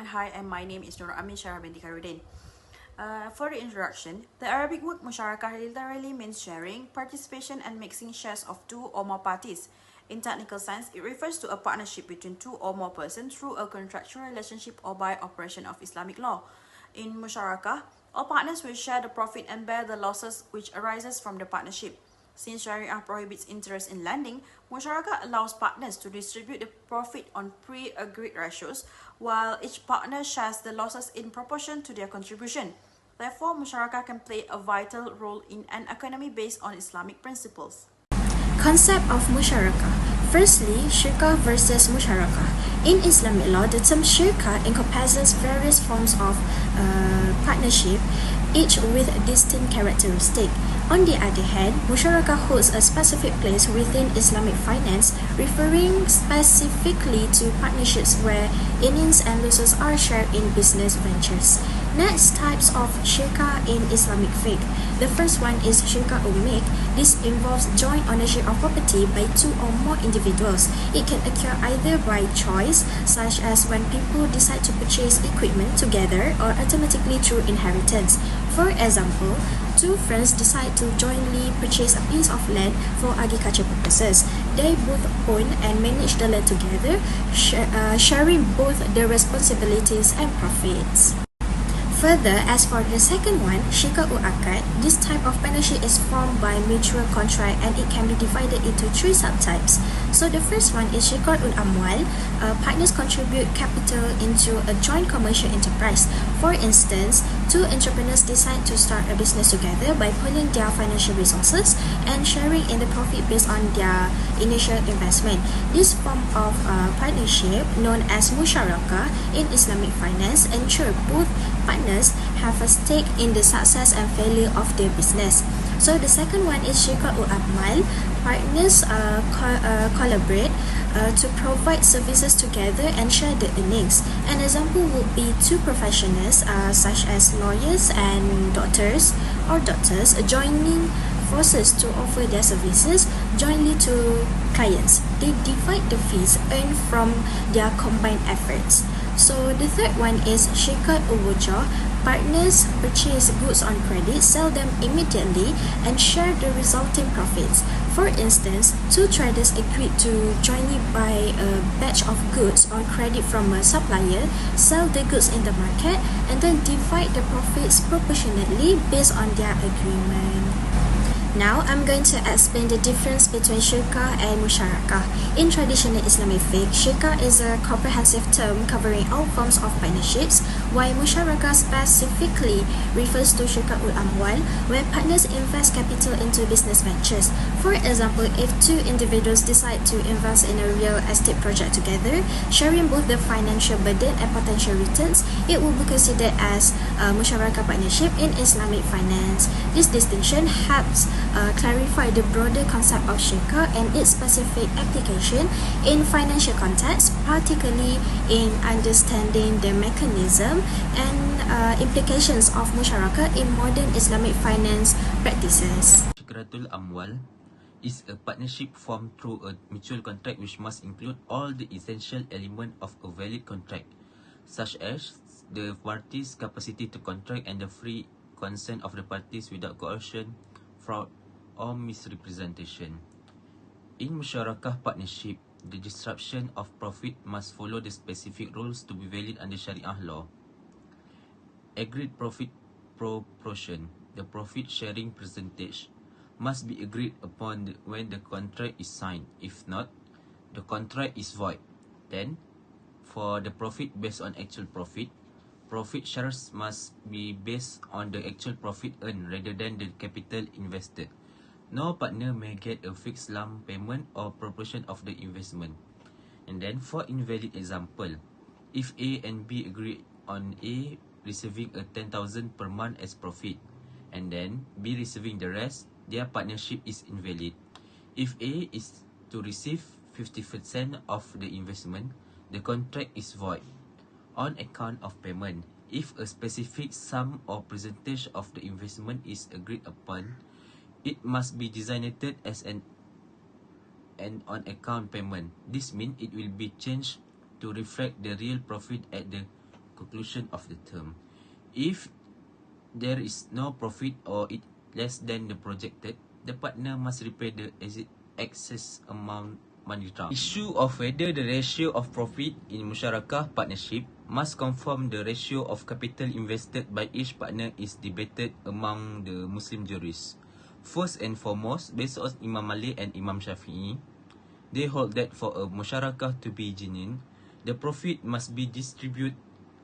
hi, and my name is Nur Amin Syarah binti KHAIRUDDIN. For the introduction, the Arabic word Musharakah literally means sharing, participation, and mixing shares of two or more parties. In technical science, it refers to a partnership between two or more persons through a contractual relationship or by operation of Islamic law. In Musharakah, all partners will share the profit and bear the losses which arises from the partnership. Since Sharia prohibits interest in lending, Musharakah allows partners to distribute the profit on pre-agreed ratios, while each partner shares the losses in proportion to their contribution. Therefore, Musharakah can play a vital role in an economy based on Islamic principles. Concept of Musharakah. Firstly, Shirkah versus Musharakah. In Islamic law, the term Shirkah encompasses various forms of partnership, each with a distinct characteristic. On the other hand, Musharakah holds a specific place within Islamic finance, referring specifically to partnerships where earnings and losses are shared in business ventures. Next, types of Shirkah in Islamic faith. The first one is Shirkah Ummik. This involves joint ownership of property by two or more individuals. It can occur either by choice, such as when people decide to purchase equipment together, or automatically through inheritance. For example, two friends decide to jointly purchase a piece of land for agriculture purposes. They both own and manage the land together, sharing both the responsibilities and profits. Further, as for the second one, Shirkah Akad, this type of partnership is formed by mutual contract and it can be divided into three subtypes. So the first one is Shirkah Amwal. Partners contribute capital into a joint commercial enterprise. For instance, two entrepreneurs decide to start a business together by pooling their financial resources and sharing in the profit based on their initial investment. This form of partnership, known as Musharakah in Islamic finance, ensure both partners have a stake in the success and failure of their business. So the second one is Shirkah Amal. Partners collaborate to provide services together and share the earnings. An example would be two professionals such as lawyers and doctors joining forces to offer their services jointly to clients. They divide the fees earned from their combined efforts. So the third one is Shirkah Uwujah. Partners purchase goods on credit, sell them immediately, and share the resulting profits. For instance, two traders agreed to jointly buy a batch of goods on credit from a supplier, sell the goods in the market, and then divide the profits proportionately based on their agreement. Now, I'm going to explain the difference between Shirkah and Musharakah. In traditional Islamic faith, Shirkah is a comprehensive term covering all forms of partnerships, while Musharakah specifically refers to Shirkah Amwal, where partners invest capital into business ventures. For example, if two individuals decide to invest in a real estate project together, sharing both the financial burden and potential returns, it will be considered as a Musharakah partnership in Islamic finance. This distinction helps clarify the broader concept of Shirkah and its specific application in financial context, particularly in understanding the mechanism and implications of Musharakah in modern Islamic finance practices. Shirkatul Amwal is a partnership formed through a mutual contract which must include all the essential elements of a valid contract, such as the parties' capacity to contract and the free consent of the parties without coercion, fraud, or misrepresentation. In Musharakah partnership, the distribution of profit must follow the specific rules to be valid under Sharia law. Agreed profit proportion, the profit sharing percentage, must be agreed upon when the contract is signed. If not, the contract is void. Then, for the profit based on actual profit shares must be based on the actual profit earned rather than the capital invested. No partner may get a fixed lump payment or proportion of the investment. And then for invalid example, if A and B agree on A receiving a 10,000 per month as profit, and then B receiving the rest, their partnership is invalid. If A is to receive 50% of the investment, the contract is void. On account of payment, if a specific sum or percentage of the investment is agreed upon, it must be designated as an on-account payment. This means it will be changed to reflect the real profit at the conclusion of the term. If there is no profit or it less than the projected, the partner must repay the excess amount money drawn. Issue of whether the ratio of profit in Musharakah partnership must conform the ratio of capital invested by each partner is debated among the Muslim jurists. First and foremost, based on Imam Malik and Imam Shafi'i, they hold that for a Musharakah to be genuine, the profit must be distributed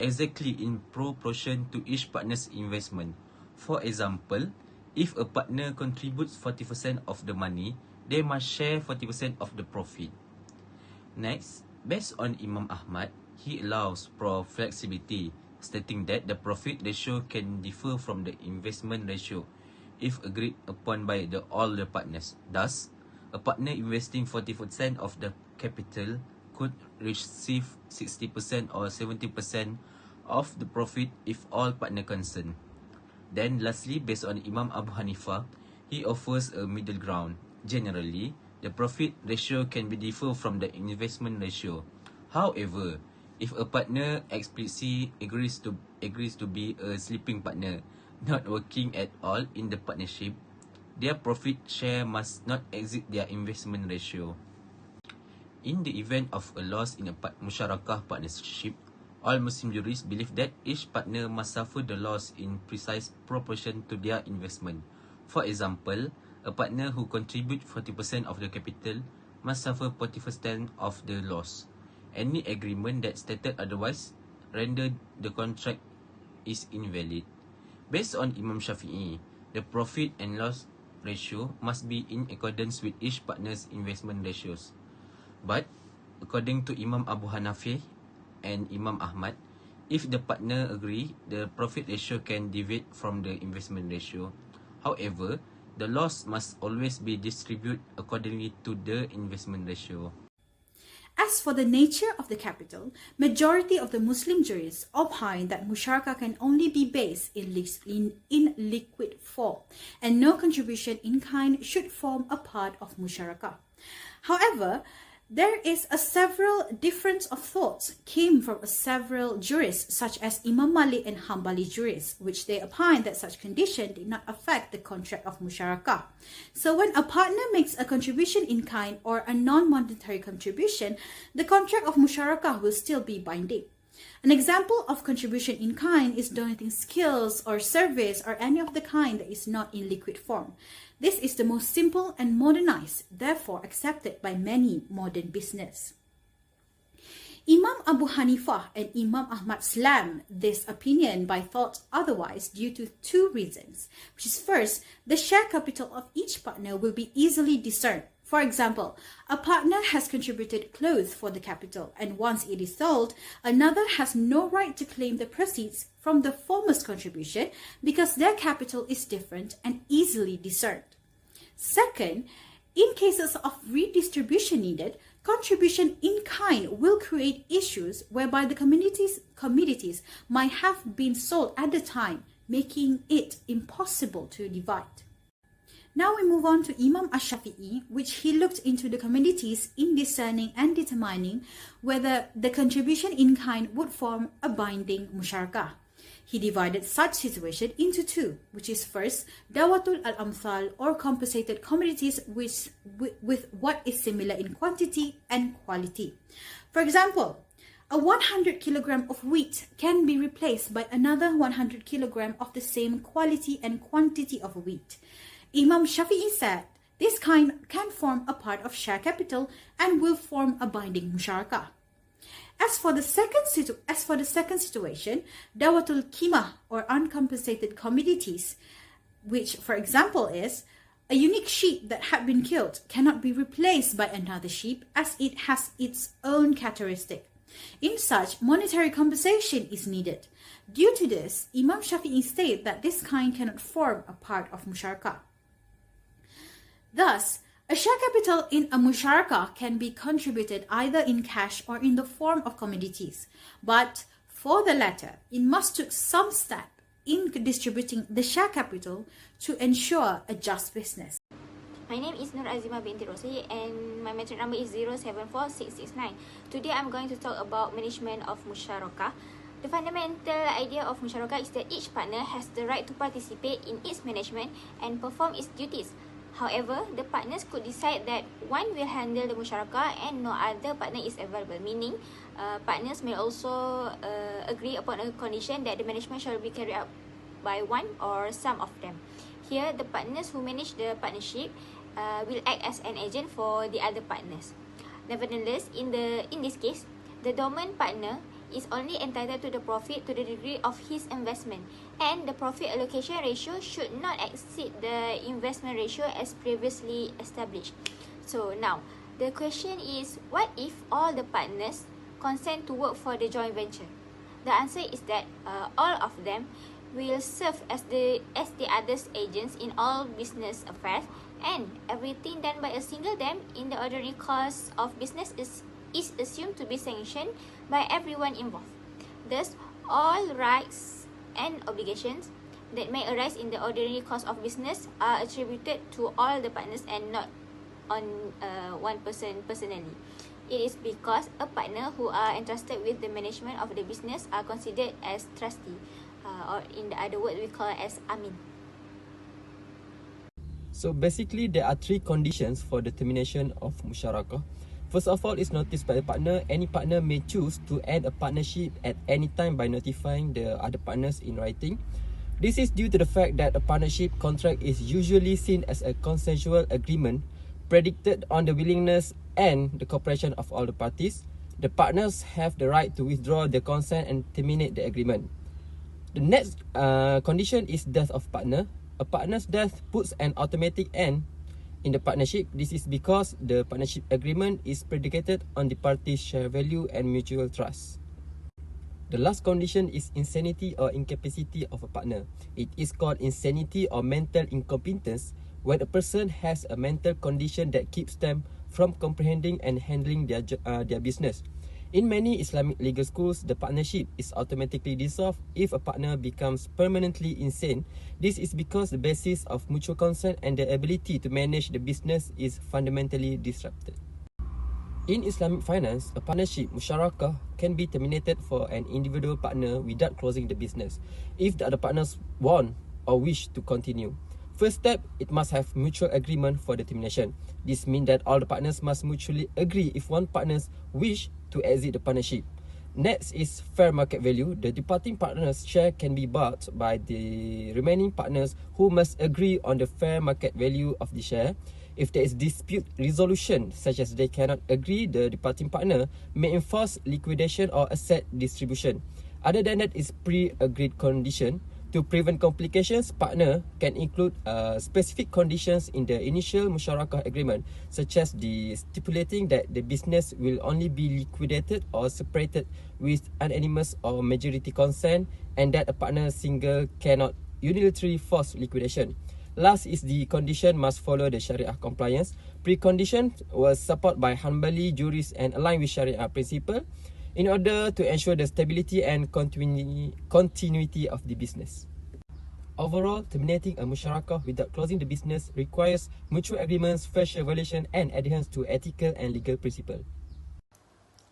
exactly in proportion to each partner's investment. For example, if a partner contributes 40% of the money, they must share 40% of the profit. Next, based on Imam Ahmad, he allows flexibility, stating that the profit ratio can differ from the investment ratio if agreed upon by all the partners. Thus, a partner investing 40% of the capital could receive 60% or 70% of the profit if all partner concerned. Then lastly, based on Imam Abu Hanifah, he offers a middle ground. Generally, the profit ratio can be differ from the investment ratio. However, if a partner explicitly agrees to be a sleeping partner, not working at all in the partnership, their profit share must not exceed their investment ratio. In the event of a loss in a Musharakah partnership, all Muslim jurists believe that each partner must suffer the loss in precise proportion to their investment. For example, a partner who contributes 40% of the capital must suffer 40% of the loss. Any agreement that stated otherwise render the contract is invalid. Based on Imam Shafi'i, the profit and loss ratio must be in accordance with each partner's investment ratios. But according to Imam Abu Hanafi and Imam Ahmad, if the partner agree, the profit ratio can deviate from the investment ratio. However, the loss must always be distributed accordingly to the investment ratio. As for the nature of the capital, majority of the Muslim jurists opine that Musharakah can only be based in liquid form, and no contribution in kind should form a part of Musharakah. However, there is a several difference of thoughts came from several jurists such as Imam Malik and Hanbali jurists, which they opine that such condition did not affect the contract of Musharakah. So when a partner makes a contribution in kind or a non-monetary contribution, the contract of Musharakah will still be binding. An example of contribution in kind is donating skills or service or any of the kind that is not in liquid form. This is the most simple and modernized, therefore accepted by many modern business. Imam Abu Hanifah and Imam Ahmad slammed this opinion by thought otherwise due to two reasons, which is first, the share capital of each partner will be easily discerned. For example, a partner has contributed clothes for the capital, and once it is sold, another has no right to claim the proceeds from the former's contribution because their capital is different and easily discerned. Second, in cases of redistribution needed, contribution in kind will create issues whereby the commodities might have been sold at the time, making it impossible to divide. Now we move on to Imam Ash-Shafi'i, which he looked into the commodities in discerning and determining whether the contribution in kind would form a binding musharakah. He divided such situation into two, which is first, dawatul al-amthal or compensated commodities with what is similar in quantity and quality. For example, a 100 kilogram of wheat can be replaced by another 100 kilogram of the same quality and quantity of wheat. Imam Shafi'i said this kind can form a part of share capital and will form a binding musharakah. As for the second situation, dawatul qimah or uncompensated commodities, which for example is a unique sheep that had been killed cannot be replaced by another sheep as it has its own characteristic. In such, monetary compensation is needed. Due to this, Imam Shafi'i stated that this kind cannot form a part of musharakah. Thus, a share capital in a musharakah can be contributed either in cash or in the form of commodities. But for the latter, it must take some step in distributing the share capital to ensure a just business. My name is Aziemah binti Rosle and my matric number is 074669. Today I'm going to talk about management of Musharakah. The fundamental idea of Musharakah is that each partner has the right to participate in its management and perform its duties. However, the partners could decide that one will handle the Musharakah and no other partner is available, meaning partners may also agree upon a condition that the management shall be carried out by one or some of them. Here, the partners who manage the partnership will act as an agent for the other partners. Nevertheless, in this case, the dormant partner is only entitled to the profit to the degree of his investment, and the profit allocation ratio should not exceed the investment ratio as previously established. So now, the question is, what if all the partners consent to work for the joint venture? The answer is that all of them will serve as the other's agents in all business affairs, and everything done by a single them in the ordinary course of business is assumed to be sanctioned by everyone involved. Thus, all rights and obligations that may arise in the ordinary course of business are attributed to all the partners and not on one person personally. It is because a partner who are entrusted with the management of the business are considered as trustee, or in the other word we call as amin. So basically, there are three conditions for the termination of Musharakah. First of all, is noticed by the partner. Any partner may choose to end a partnership at any time by notifying the other partners in writing. This is due to the fact that a partnership contract is usually seen as a consensual agreement predicated on the willingness and the cooperation of all the parties. The partners have the right to withdraw their consent and terminate the agreement. The next condition is death of partner. A partner's death puts an automatic end in the partnership. This is because the partnership agreement is predicated on the parties' share value and mutual trust. The last condition is insanity or incapacity of a partner. It is called insanity or mental incompetence when a person has a mental condition that keeps them from comprehending and handling their business. In many Islamic legal schools, the partnership is automatically dissolved if a partner becomes permanently insane. This is because the basis of mutual consent and the ability to manage the business is fundamentally disrupted. In Islamic finance, a partnership, musharakah, can be terminated for an individual partner without closing the business if the other partners want or wish to continue. First step, it must have mutual agreement for the termination. This means that all the partners must mutually agree if one partner wish to exit the partnership. Next is fair market value. The departing partner's share can be bought by the remaining partners who must agree on the fair market value of the share. If there is dispute resolution, such as they cannot agree, the departing partner may enforce liquidation or asset distribution. Other than that is pre-agreed condition. To prevent complications, partner can include specific conditions in the initial musharakah agreement, such as the stipulating that the business will only be liquidated or separated with unanimous or majority consent, and that a partner single cannot unilaterally force liquidation. Last is the condition must follow the Sharia compliance. Precondition was supported by Hanbali jurists and aligned with Sharia principle in order to ensure the stability and continuity of the business. Overall, terminating a musharakah without closing the business requires mutual agreements, fair share valuation, and adherence to ethical and legal principles.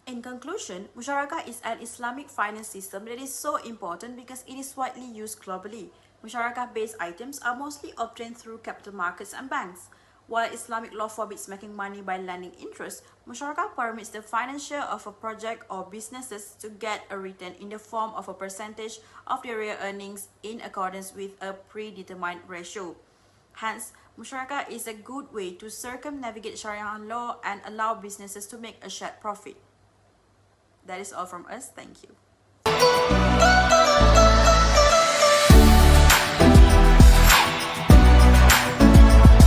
In conclusion, Musharakah is an Islamic finance system that is so important because it is widely used globally. Musharakah-based items are mostly obtained through capital markets and banks. While Islamic law forbids making money by lending interest, Musharakah permits the financier of a project or businesses to get a return in the form of a percentage of their real earnings in accordance with a predetermined ratio. Hence, Musharakah is a good way to circumnavigate Sharia law and allow businesses to make a shared profit. That is all from us. Thank you.